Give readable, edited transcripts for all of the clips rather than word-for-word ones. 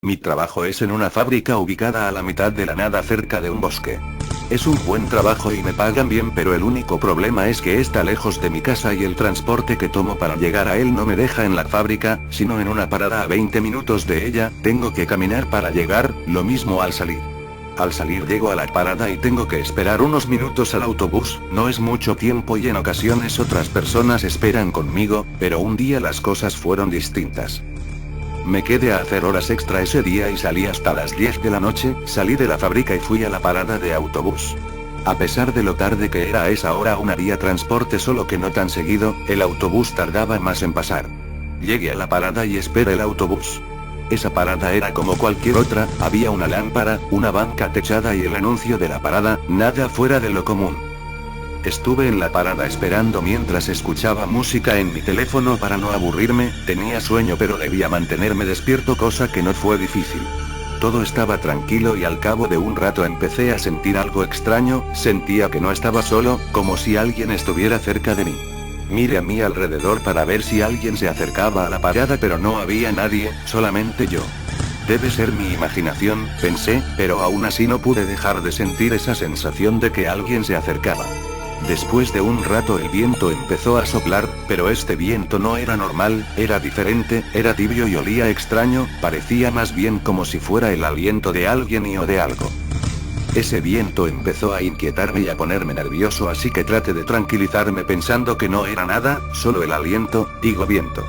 Mi trabajo es en una fábrica ubicada a la mitad de la nada cerca de un bosque. Es un buen trabajo y me pagan bien, pero el único problema es que está lejos de mi casa y el transporte que tomo para llegar a él no me deja en la fábrica, sino en una parada a 20 minutos de ella. Tengo que caminar para llegar, lo mismo al salir. Al salir llego a la parada y tengo que esperar unos minutos al autobús, no es mucho tiempo y en ocasiones otras personas esperan conmigo, pero un día las cosas fueron distintas. Me quedé a hacer horas extra ese día y salí hasta las 10 de la noche, salí de la fábrica y fui a la parada de autobús. A pesar de lo tarde que era a esa hora aún había transporte, solo que no tan seguido, el autobús tardaba más en pasar. Llegué a la parada y esperé el autobús. Esa parada era como cualquier otra, había una lámpara, una banca techada y el anuncio de la parada, nada fuera de lo común. Estuve en la parada esperando mientras escuchaba música en mi teléfono para no aburrirme, tenía sueño pero debía mantenerme despierto, cosa que no fue difícil. Todo estaba tranquilo y al cabo de un rato empecé a sentir algo extraño, sentía que no estaba solo, como si alguien estuviera cerca de mí. Miré a mi alrededor para ver si alguien se acercaba a la parada, pero no había nadie, solamente yo. Debe ser mi imaginación, pensé, pero aún así no pude dejar de sentir esa sensación de que alguien se acercaba. Después de un rato el viento empezó a soplar, pero este viento no era normal, era diferente, era tibio y olía extraño, parecía más bien como si fuera el aliento de alguien o de algo. Ese viento empezó a inquietarme y a ponerme nervioso, así que traté de tranquilizarme pensando que no era nada, solo el aliento, digo viento.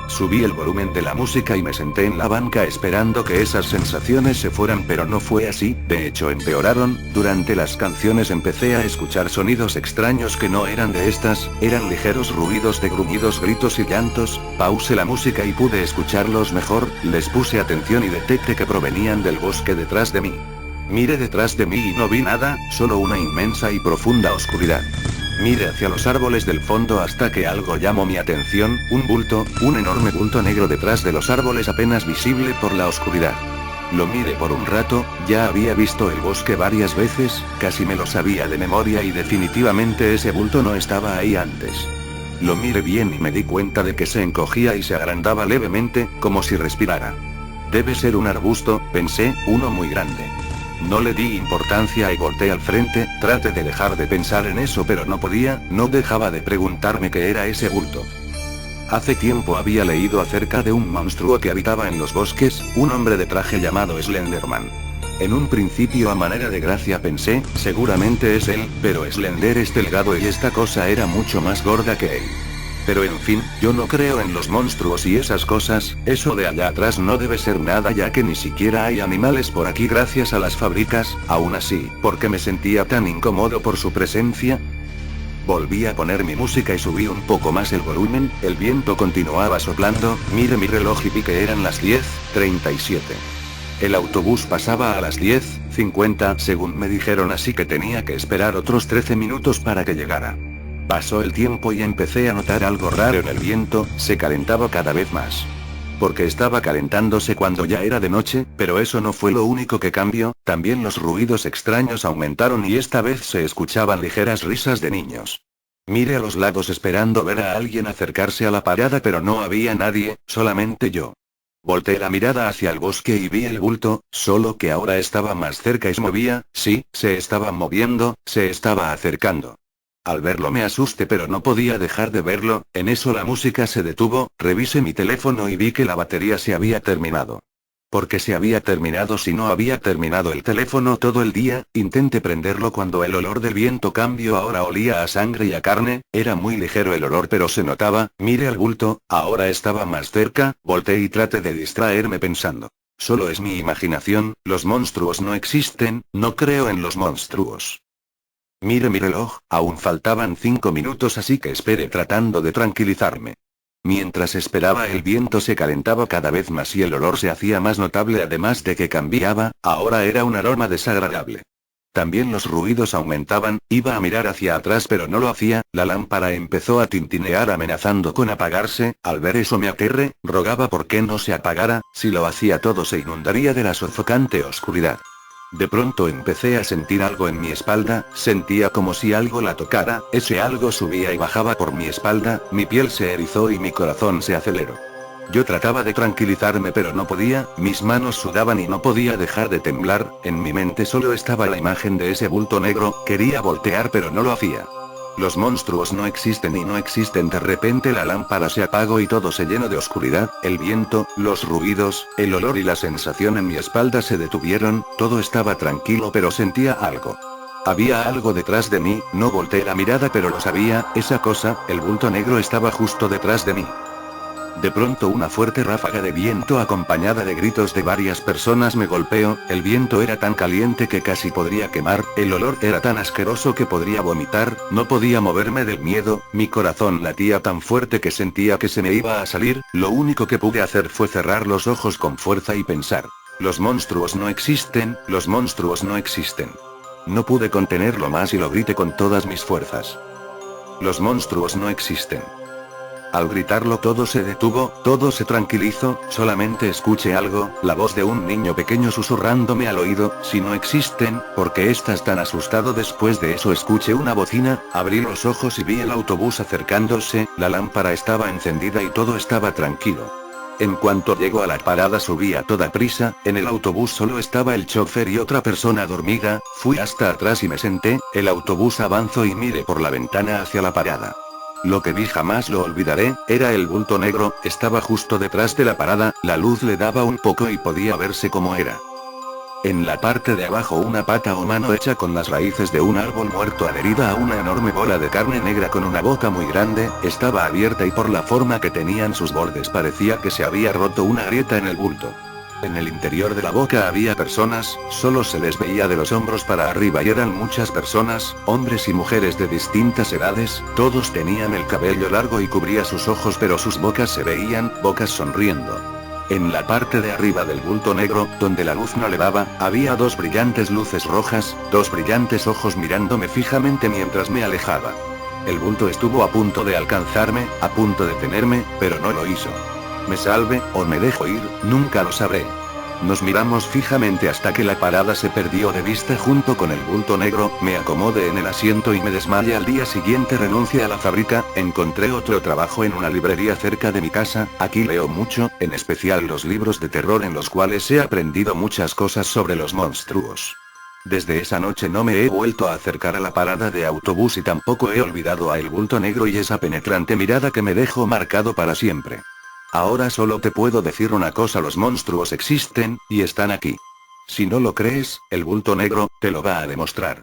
Subí el volumen de la música y me senté en la banca esperando que esas sensaciones se fueran, pero no fue así, de hecho empeoraron. Durante las canciones empecé a escuchar sonidos extraños que no eran de estas, eran ligeros ruidos de gruñidos, gritos y llantos. Pausé la música y pude escucharlos mejor, les puse atención y detecté que provenían del bosque detrás de mí. Miré detrás de mí y no vi nada, solo una inmensa y profunda oscuridad. Miré hacia los árboles del fondo hasta que algo llamó mi atención, un bulto, un enorme bulto negro detrás de los árboles apenas visible por la oscuridad. Lo miré por un rato, ya había visto el bosque varias veces, casi me lo sabía de memoria y definitivamente ese bulto no estaba ahí antes. Lo miré bien y me di cuenta de que se encogía y se agrandaba levemente, como si respirara. Debe ser un arbusto, pensé, uno muy grande. No le di importancia y volteé al frente, traté de dejar de pensar en eso pero no podía, no dejaba de preguntarme qué era ese bulto. Hace tiempo había leído acerca de un monstruo que habitaba en los bosques, un hombre de traje llamado Slenderman. En un principio a manera de gracia pensé, seguramente es él, pero Slender es delgado y esta cosa era mucho más gorda que él. Pero en fin, yo no creo en los monstruos y esas cosas, eso de allá atrás no debe ser nada ya que ni siquiera hay animales por aquí gracias a las fábricas. Aún así, ¿por qué me sentía tan incómodo por su presencia? Volví a poner mi música y subí un poco más el volumen, el viento continuaba soplando, miré mi reloj y vi que eran las 10:37. El autobús pasaba a las 10:50 según me dijeron, así que tenía que esperar otros 13 minutos para que llegara. Pasó el tiempo y empecé a notar algo raro en el viento, se calentaba cada vez más. Porque estaba calentándose cuando ya era de noche, pero eso no fue lo único que cambió, también los ruidos extraños aumentaron y esta vez se escuchaban ligeras risas de niños. Miré a los lados esperando ver a alguien acercarse a la parada pero no había nadie, solamente yo. Volteé la mirada hacia el bosque y vi el bulto, solo que ahora estaba más cerca y se movía, sí, se estaba moviendo, se estaba acercando. Al verlo me asusté pero no podía dejar de verlo, en eso la música se detuvo, revisé mi teléfono y vi que la batería se había terminado. ¿Por qué se había terminado si no había terminado el teléfono todo el día? Intenté prenderlo cuando el olor del viento cambió, ahora olía a sangre y a carne, era muy ligero el olor pero se notaba, miré al bulto, ahora estaba más cerca, volteé y traté de distraerme pensando. Solo es mi imaginación, los monstruos no existen, no creo en los monstruos. Miré mi reloj, aún faltaban 5 minutos así que esperé tratando de tranquilizarme. Mientras esperaba el viento se calentaba cada vez más y el olor se hacía más notable, además de que cambiaba, ahora era un aroma desagradable. También los ruidos aumentaban, iba a mirar hacia atrás pero no lo hacía, la lámpara empezó a tintinear amenazando con apagarse, al ver eso me aterré, rogaba por que no se apagara, si lo hacía todo se inundaría de la sofocante oscuridad. De pronto empecé a sentir algo en mi espalda, sentía como si algo la tocara, ese algo subía y bajaba por mi espalda, mi piel se erizó y mi corazón se aceleró. Yo trataba de tranquilizarme pero no podía, mis manos sudaban y no podía dejar de temblar, en mi mente solo estaba la imagen de ese bulto negro, quería voltear pero no lo hacía. Los monstruos no existen y no existen. De repente la lámpara se apagó y todo se llenó de oscuridad, el viento, los ruidos, el olor y la sensación en mi espalda se detuvieron, todo estaba tranquilo pero sentía algo. Había algo detrás de mí, no volteé la mirada pero lo sabía, esa cosa, el bulto negro estaba justo detrás de mí. De pronto una fuerte ráfaga de viento acompañada de gritos de varias personas me golpeó, el viento era tan caliente que casi podría quemar, el olor era tan asqueroso que podría vomitar, no podía moverme del miedo, mi corazón latía tan fuerte que sentía que se me iba a salir, lo único que pude hacer fue cerrar los ojos con fuerza y pensar. Los monstruos no existen, los monstruos no existen. No pude contenerlo más y lo grité con todas mis fuerzas. Los monstruos no existen. Al gritarlo todo se detuvo, todo se tranquilizó, solamente escuché algo, la voz de un niño pequeño susurrándome al oído, si no existen, ¿por qué estás tan asustado? Después de eso escuché una bocina, abrí los ojos y vi el autobús acercándose, la lámpara estaba encendida y todo estaba tranquilo. En cuanto llegó a la parada subí a toda prisa, en el autobús solo estaba el chofer y otra persona dormida, fui hasta atrás y me senté, el autobús avanzó y miré por la ventana hacia la parada. Lo que vi jamás lo olvidaré, era el bulto negro, estaba justo detrás de la parada, la luz le daba un poco y podía verse como era. En la parte de abajo una pata o mano hecha con las raíces de un árbol muerto adherida a una enorme bola de carne negra con una boca muy grande, estaba abierta y por la forma que tenían sus bordes parecía que se había roto una grieta en el bulto. En el interior de la boca había personas, solo se les veía de los hombros para arriba y eran muchas personas, hombres y mujeres de distintas edades, todos tenían el cabello largo y cubría sus ojos pero sus bocas se veían, bocas sonriendo. En la parte de arriba del bulto negro, donde la luz no le daba, había dos brillantes luces rojas, dos brillantes ojos mirándome fijamente mientras me alejaba. El bulto estuvo a punto de alcanzarme, a punto de tenerme, pero no lo hizo. Me salve, o me dejo ir, nunca lo sabré. Nos miramos fijamente hasta que la parada se perdió de vista junto con el bulto negro, me acomodé en el asiento y me desmayé. Al día siguiente renuncié a la fábrica, encontré otro trabajo en una librería cerca de mi casa, aquí leo mucho, en especial los libros de terror en los cuales he aprendido muchas cosas sobre los monstruos. Desde esa noche no me he vuelto a acercar a la parada de autobús y tampoco he olvidado a el bulto negro y esa penetrante mirada que me dejó marcado para siempre. Ahora solo te puedo decir una cosa: los monstruos existen, y están aquí. Si no lo crees, el bulto negro te lo va a demostrar.